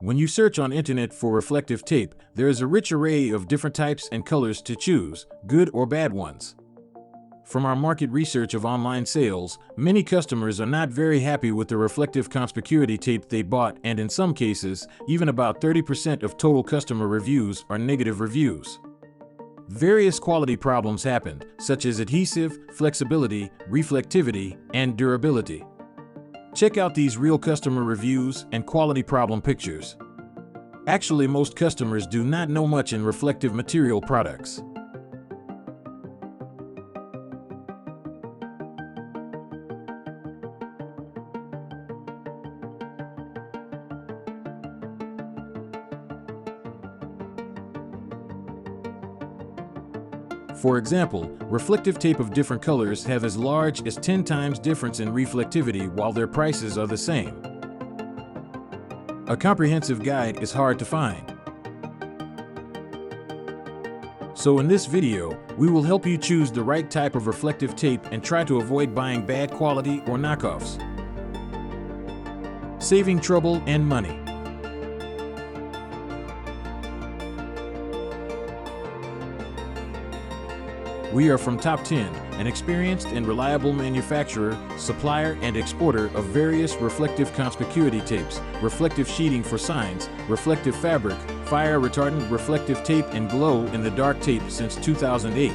When you search on internet for reflective tape, there is a rich array of different types and colors to choose, good or bad ones. From our market research of online sales, many customers are not very happy with the reflective Conspicuity tape they bought, and in some cases, even about 30% of total customer reviews are negative reviews. Various quality problems happened, such as adhesive, flexibility, reflectivity, and durability. Check out these real customer reviews and quality problem pictures. Actually, most customers do not know much in reflective material products. For example, reflective tape of different colors have as large as 10 times difference in reflectivity while their prices are the same. A comprehensive guide is hard to find. So in this video, we will help you choose the right type of reflective tape and try to avoid buying bad quality or knockoffs. Saving trouble and money. We are from Top 10, an experienced and reliable manufacturer, supplier, and exporter of various reflective Conspicuity tapes, reflective sheeting for signs, reflective fabric, fire retardant reflective tape, and glow-in-the-dark tape since 2008,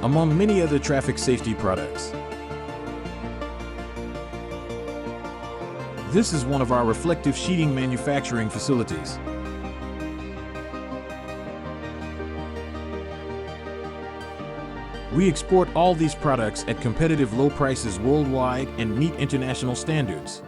among many other traffic safety products. This is one of our reflective sheeting manufacturing facilities. We export all these products at competitive low prices worldwide and meet international standards.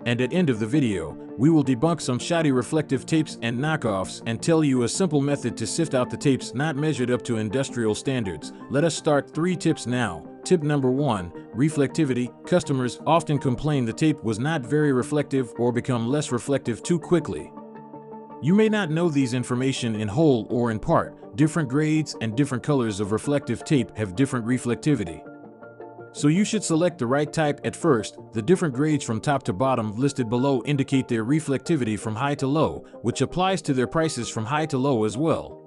And at the end of the video, we will debunk some shoddy reflective tapes and knockoffs and tell you a simple method to sift out the tapes not measured up to industrial standards. Let us start 3 tips now. Tip number 1, reflectivity. Customers often complain the tape was not very reflective or become less reflective too quickly. You may not know these information in whole or in part. Different grades and different colors of reflective tape have different reflectivity. So you should select the right type at first. The different grades from top to bottom listed below indicate their reflectivity from high to low, which applies to their prices from high to low as well.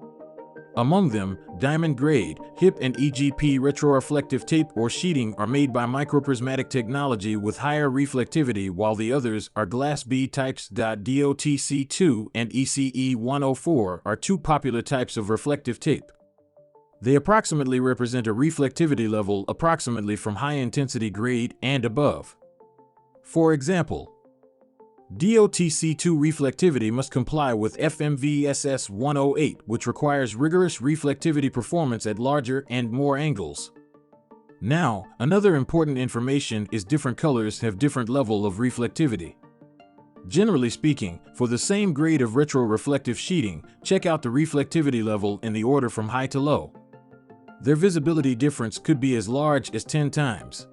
Among them, diamond grade, HIP and EGP retroreflective tape or sheeting are made by microprismatic technology with higher reflectivity, while the others are glass B types. DOTC2 and ECE 104 are 2 popular types of reflective tape. They approximately represent a reflectivity level approximately from high intensity grade and above. For example, DOTC2 reflectivity must comply with FMVSS 108, which requires rigorous reflectivity performance at larger and more angles. Now, another important information is different colors have different level of reflectivity. Generally speaking, for the same grade of retroreflective sheeting, check out the reflectivity level in the order from high to low. Their visibility difference could be as large as 10 times.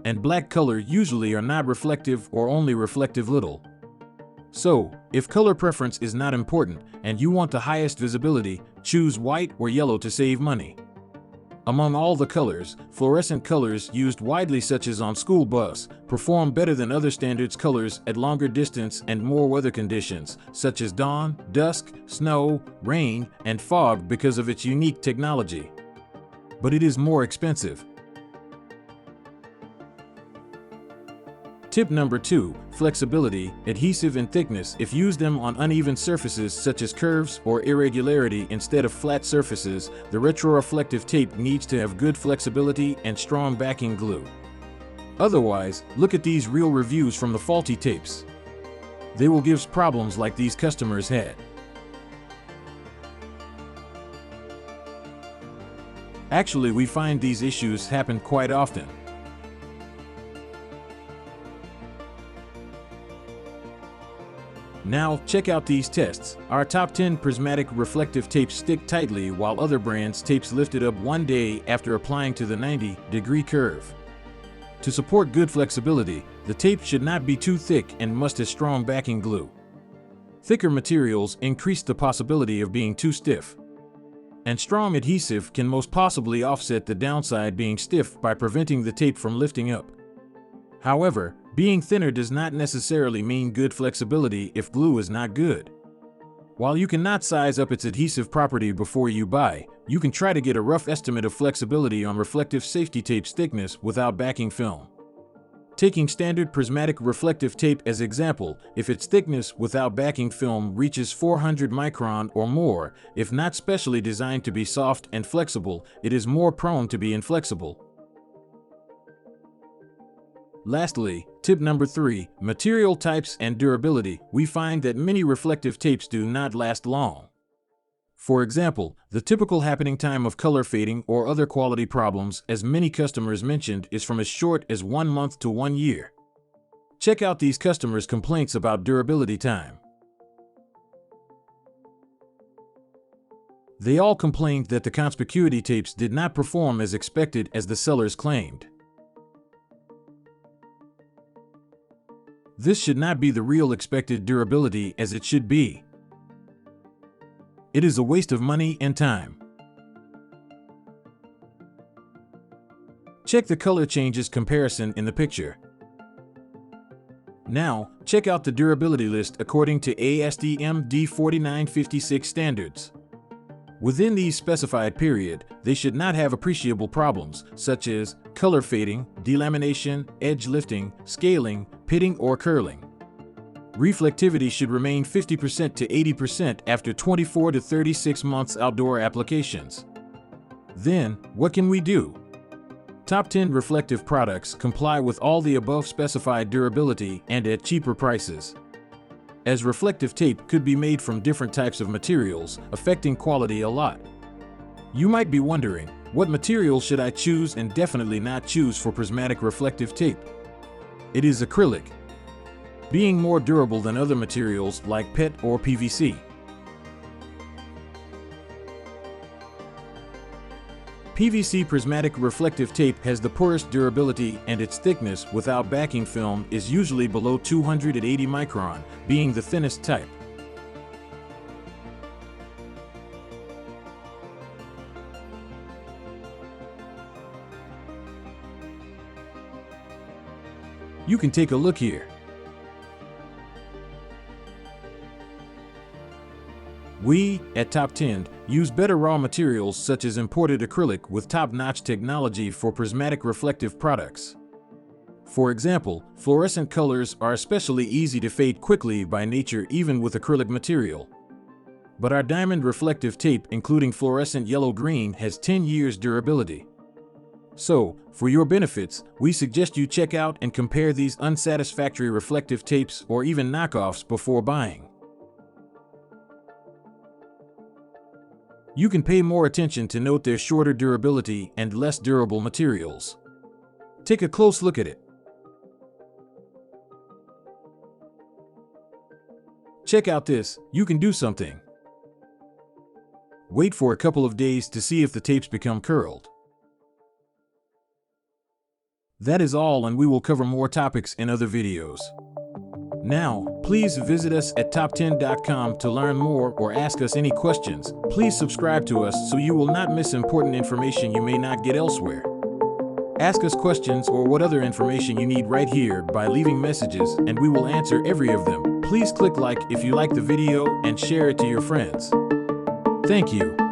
And black color usually are not reflective or only reflective little. So, if color preference is not important and you want the highest visibility, choose white or yellow to save money. Among all the colors, fluorescent colors used widely such as on school bus perform better than other standards colors at longer distance and more weather conditions, such as dawn, dusk, snow, rain, and fog because of its unique technology. But it is more expensive. Tip number 2, flexibility, adhesive and thickness. If use them on uneven surfaces such as curves or irregularity instead of flat surfaces, the retroreflective tape needs to have good flexibility and strong backing glue. Otherwise, look at these real reviews from the faulty tapes. They will give problems like these customers had. Actually, we find these issues happen quite often. Now, check out these tests. Our top 10 prismatic reflective tapes stick tightly while other brands' tapes lifted up one day after applying to the 90-degree curve. To support good flexibility, the tape should not be too thick and must have strong backing glue. Thicker materials increase the possibility of being too stiff. And strong adhesive can most possibly offset the downside being stiff by preventing the tape from lifting up. However, Being thinner does not necessarily mean good flexibility if glue is not good. While you cannot size up its adhesive property before you buy, you can try to get a rough estimate of flexibility on reflective safety tape's thickness without backing film. Taking standard prismatic reflective tape as example, if its thickness without backing film reaches 400 micron or more, if not specially designed to be soft and flexible, it is more prone to be inflexible. Lastly, tip number 3, material types and durability. We find that many reflective tapes do not last long. For example, the typical happening time of color fading or other quality problems, as many customers mentioned, is from as short as 1 month to 1 year. Check out these customers' complaints about durability time. They all complained that the Conspicuity tapes did not perform as expected as the sellers claimed. This should not be the real expected durability as it should be. It is a waste of money and time. Check the color changes comparison in the picture. Now, check out the durability list according to ASTM D4956 standards. Within these specified period, they should not have appreciable problems, such as color fading, delamination, edge lifting, scaling, pitting or curling. Reflectivity should remain 50% to 80% after 24 to 36 months outdoor applications. Then, what can we do? Top 10 reflective products comply with all the above specified durability and at cheaper prices. As reflective tape could be made from different types of materials, affecting quality a lot. You might be wondering, what material should I choose and definitely not choose for prismatic reflective tape? It is acrylic, being more durable than other materials like PET or PVC. PVC prismatic reflective tape has the poorest durability and its thickness without backing film is usually below 280 micron, being the thinnest type. You can take a look here. We, at Top 10, use better raw materials such as imported acrylic with top-notch technology for prismatic reflective products. For example, fluorescent colors are especially easy to fade quickly by nature even with acrylic material. But our diamond reflective tape, including fluorescent yellow-green, has 10 years durability. So, for your benefits, we suggest you check out and compare these unsatisfactory reflective tapes or even knockoffs before buying. You can pay more attention to note their shorter durability and less durable materials. Take a close look at it. Check out this, you can do something. Wait for a couple of days to see if the tapes become curled. That is all, and we will cover more topics in other videos. Now, please visit us at top10.com to learn more or ask us any questions. Please subscribe to us so you will not miss important information you may not get elsewhere. Ask us questions or what other information you need right here by leaving messages, and we will answer every of them. Please click like if you like the video and share it to your friends. Thank you.